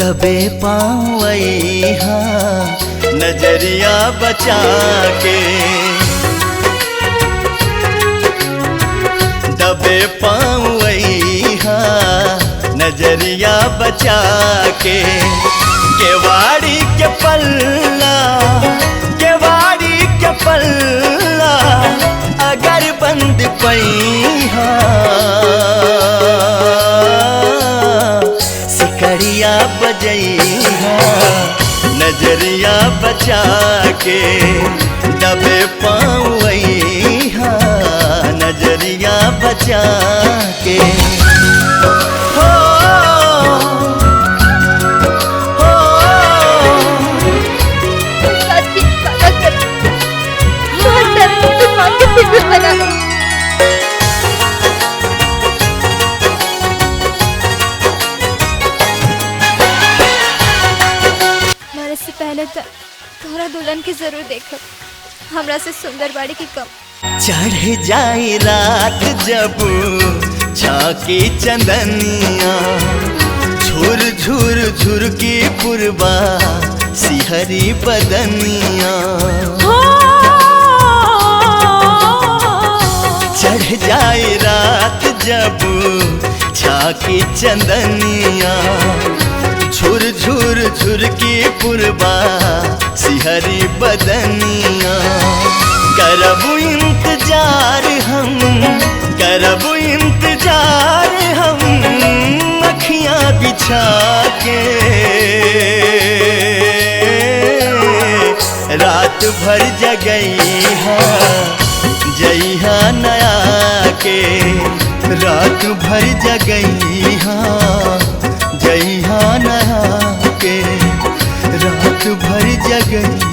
दबे पावैहा नजरिया बचा के, दबे पावैहा नजरिया बचा के। केवाड़ी के पल्ला, केवाड़ी के पल्ला अगर बंद पैहा, सिकड़िया बजैहा नजरिया बचा के। दबे पावैहा नजरिया बचा के। मारे से पहले तोहरा दुल्हन के जरूर देखब, हमरा से सुंदर बाड़ी की कम। चढ़ जाए रात जब झांकी चंदनिया, झुर झुर झुर की पुरबा सिहरी बदनिया। चढ़ जाए रात जब झांकी चंदनिया, झुर झुर झुर की पुरबा सिहरी बदनिया। करबू इंतजार हम, करबू इंतजार हम अखियां बिछा के। रात भर जगैहा जइहा नया के, रात भर जगैहा जइहा नया के, रात भर जगैहा।